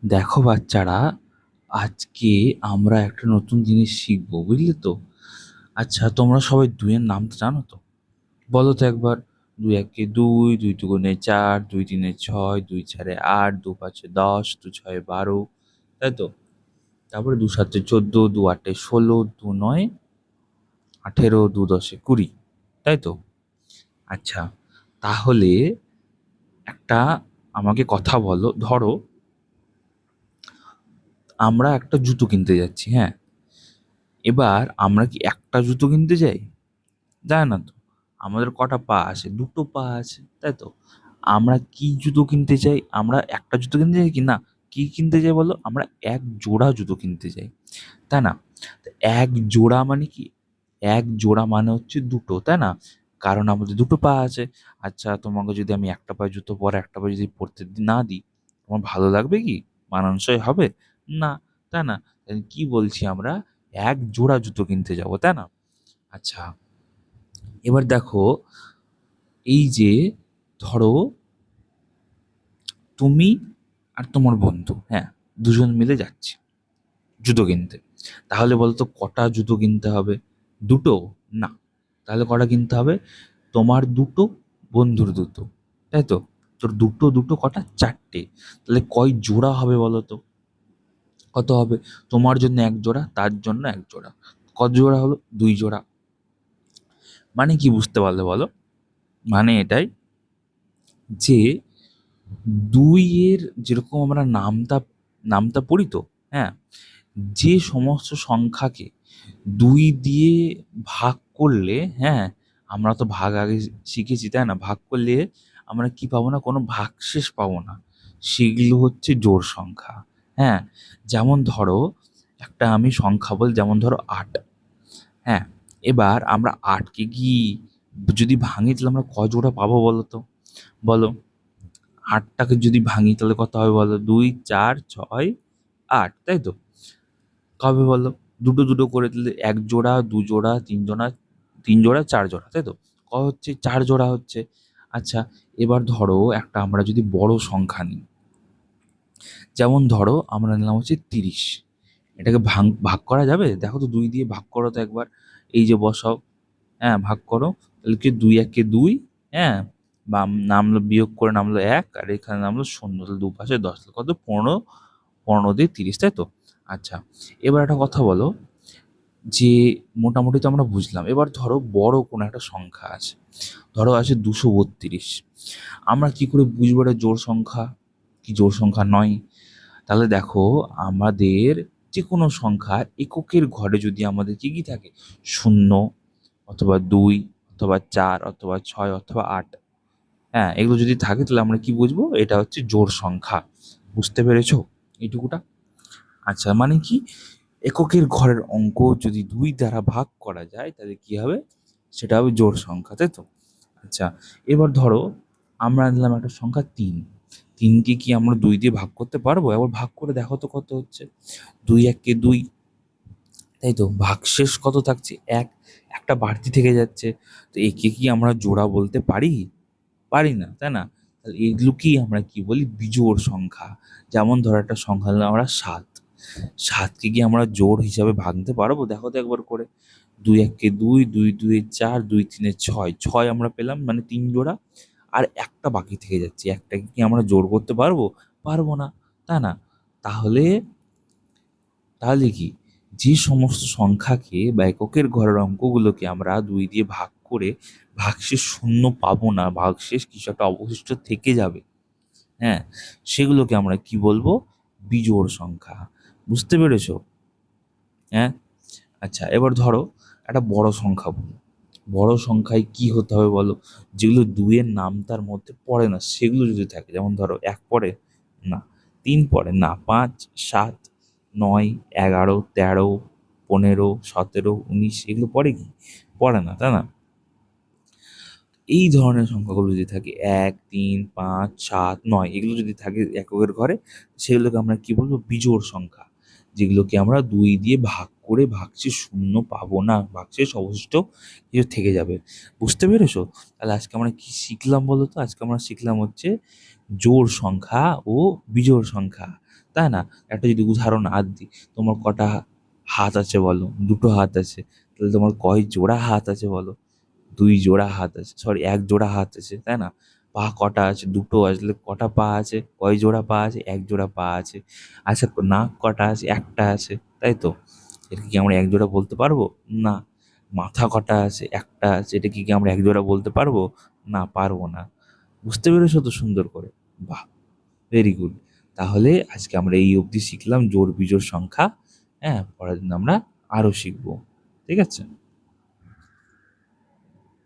দেখো বাচ্চারা, আজকে আমরা একটা নতুন জিনিস শিখবো, বুঝলে তো? আচ্ছা, তোমরা সবাই দুইয়ের নাম তো জানো তো? বলো তো একবার। দুই একে দুই, দুই দুগুণে চার, দুই তিনে ছয়, দুই চারে আট, দু পাঁচে 10, দু ছয়ে 12, তাই তো? তারপরে দু সাতে 14, দু আটে 16, দু নয় 18, দু দশে 20, তাই তো? আচ্ছা, তাহলে একটা আমাকে কথা বলো। ধরো আমরা একটা জুতো কিনতে যাচ্ছি, হ্যাঁ? এবার আমরা কি একটা জুতো কিনতে যাই? যায় না তো। আমাদের কটা পা আছে? দুটো পা আছে, তাই তো? আমরা কি জুতো কিনতে চাই? আমরা একটা জুতো কিনতে চাই কি না, কি কিনতে চাই বলো? আমরা এক জোড়া জুতো কিনতে চাই, তাই না? তো এক জোড়া মানে কি? এক জোড়া মানে হচ্ছে দুটো, তাই না? কারণ আমাদের দুটো পা আছে। আচ্ছা, তোমাকে যদি আমি একটা পায়ে জুতো পরে একটা পায়ে যদি পরতে না দিই, তোমার ভালো লাগবে কি? মানানসই হবে না, তাই না? তাহলে কি বলছি আমরা? এক জোড়া জুতো কিনতে যাবো, তাই না? আচ্ছা, এবার দেখো, এই যে ধরো তুমি আর তোমার বন্ধু, হ্যাঁ, দুজন মিলে যাচ্ছি জুতো কিনতে। তাহলে বলতো কটা জুতো কিনতে হবে? দুটো? না, তাহলে কটা কিনতে হবে? তোমার দুটো, বন্ধুর দুটো, তাই তো? তোর দুটো দুটো কটা? চারটে। তাহলে কয় জোড়া হবে বলো তো? কত হবে? তোমার জন্য এক জোড়া, তার জন্য এক জোড়া। কত জোড়া হলো? দুই জোড়া। মানে কি বুঝতে পারলে বলো? মানে এটাই যে দুই এর যেরকম আমরা নামতা নামতা পড়ি তো, হ্যাঁ, যে সমস্ত সংখ্যাকে দুই দিয়ে ভাগ করলে, হ্যাঁ, আমরা তো ভাগ আগে শিখেছি, তাই না? ভাগ করলে আমরা কি পাবো না, কোনো ভাগশেষ পাবো না। সেগুলো হচ্ছে জোড় সংখ্যা। হ্যাঁ, যেমন ধরো একটা আমি সংখ্যা বল, যেমন ধরো 8। হ্যাঁ, এবার আমরা 8কে কি যদি ভাঙি তাহলে আমরা ক জোড়া পাবো বলো তো? বলো। 8টাকে যদি ভাঙি তাহলে কত হবে বলো? 2, 4, 6, 8, তাই তো? কবে বলো? দুটো দুটো করে দিলে এক জোড়া, দু জোড়া, তিন জোড়া, তিন জোড়া, চার জোড়া, তাই তো? হচ্ছে? চার জোড়া হচ্ছে। আচ্ছা, এবার ধরো একটা আমরা যদি বড় সংখ্যা নিই, যেমন ধরো আমরা নিলাম হচ্ছে 30। এটাকে ভাগ করা যাবে? দেখো তো, দুই দিয়ে ভাগ করো তো একবার। এই যে বসাও, হ্যাঁ, ভাগ করো। তাহলে কি? দুই একে দুই, হ্যাঁ, বা নামলো বিয়োগ করে নামলো এক, আর এখানে নামলো শূন্য, তাহলে দুপাশে 10, তাহলে কত? 15। 15 দিয়ে 30, তাই তো? আচ্ছা, এবার একটা কথা বলো, যে মোটামুটি তো আমরা বুঝলাম। এবার ধরো বড় কোনো একটা সংখ্যা আছে, ধরো আছে 232। আমরা কি করে বুঝবো এটা জোড় সংখ্যা কি জোড় সংখ্যা নয়? তাহলে দেখো, আমাদের যে কোনো সংখ্যার এককের ঘরে যদি আমাদের কি কি থাকে, শূন্য অথবা 2 অথবা 4 অথবা 6 অথবা 8, হ্যাঁ, এগুলো যদি থাকে তাহলে আমরা কি বুঝবো এটা হচ্ছে জোড় সংখ্যা। বুঝতে পেরেছো এইটুকুটা? আচ্ছা, মানে কি? এককের ঘরের অঙ্ক যদি 2 দ্বারা ভাগ করা যায় তাহলে কি হবে? সেটা হবে জোড় সংখ্যা, তাই তো? আচ্ছা, এবার ধরো আমরা নিলাম একটা সংখ্যা 3। 3কে কি আমরা 2 দিয়ে ভাগ করতে পারবো? এবার ভাগ করে দেখো তো কত হচ্ছে। 2 একে 2, তাই তো? ভাগশেষ কত থাকছে? এক। একটা বাড়তি থেকে যাচ্ছে। তো একে কি আমরা জোড়া বলতে পারি? পারি না, তাই না? তাহলে এগুলোকেই আমরা কি বলি? বিজোড় সংখ্যা। যেমন ধরো একটা সংখ্যা নিলাম আমরা 7। 7কে কি আমরা জোড় হিসাবে ভাঙতে পারবো? দেখো তো একবার করে। 2 একে 2, 2 দুয়ে 4, 2 তিনে 6, 6 আমরা পেলাম, মানে 3 জোড়া। আর একটা বাকি থেকে যাচ্ছে, একটাকে কি আমরা জোড় করতে পারবো? পারবো না, তাই না? তাহলে তাহলে কি, যে সমস্ত সংখ্যাকে বা এককের ঘরের অঙ্কগুলোকে আমরা 2 দিয়ে ভাগ করে ভাগশেষ শূন্য পাবো না, ভাগশেষ কিছু একটা অবশিষ্ট থেকে যাবে, হ্যাঁ, সেগুলোকে আমরা কি বলবো? বিজোড় সংখ্যা। বুঝতে পেরেছো? হ্যাঁ। আচ্ছা, এবার ধরো একটা বড় সংখ্যা বলো। বড় সংখ্যায় কি হতে হবে বলো? যেগুলো 2 এর নাম তার মধ্যে পড়ে না সেগুলো যদি থাকে, যেমন ধরো 1 পড়ে না, 3 পড়ে না, 5, 7, 9, 11, 13, 15, 17, 19, এগুলো পড়ে কি? পড়ে না, তাই না? এই ধরনের সংখ্যাগুলো যদি থাকে 1, 3, 5, 7, 9, এগুলো যদি থাকে এককের ঘরে, সেগুলোকে আমরা কি বলবো? বিজোড় সংখ্যা। যেগুলোকে আমরা 2 দিয়ে ভাগ করে ভাগশেষ শূন্য পাবো না, ভাগশেষ অবশিষ্ট কিছু থেকে যাবে। বুঝতে পেরেছো? তাহলে আজকে আমরা কি শিখলাম বলো তো? আজকে আমরা শিখলাম হচ্ছে জোড় সংখ্যা ও বিজোড় সংখ্যা, তাই না? একটা যদি উদাহরণ আর দিই, তোমার কটা হাত আছে বলো? দুটো হাত আছে। তাহলে তোমার কয় জোড়া হাত আছে বলো? দুই জোড়া হাত আছে, সরি এক জোড়া হাত আছে, তাই না? পা কটা আছে? দুটো আছে। তাহলে কটা পা আছে? কয় জোড়া পা আছে? এক জোড়া পা আছে। আচ্ছা, নাক কটা আছে? একটা আছে, তাই তো? এটা কি আমরা এক জোড়া বলতে পারবো? না। মাথা কটা আছে? একটা আছে। এটা কি আমরা এক জোড়া বলতে পারবো? না, পারবো না। বুঝতে পেরেছো তো সুন্দর করে? বাহ, ভেরি গুড। তাহলে আজকে আমরা এই অবধি শিখলাম জোড় বিজোড় সংখ্যা। হ্যাঁ, পরের দিন আমরা আরো শিখবো। ঠিক আছে?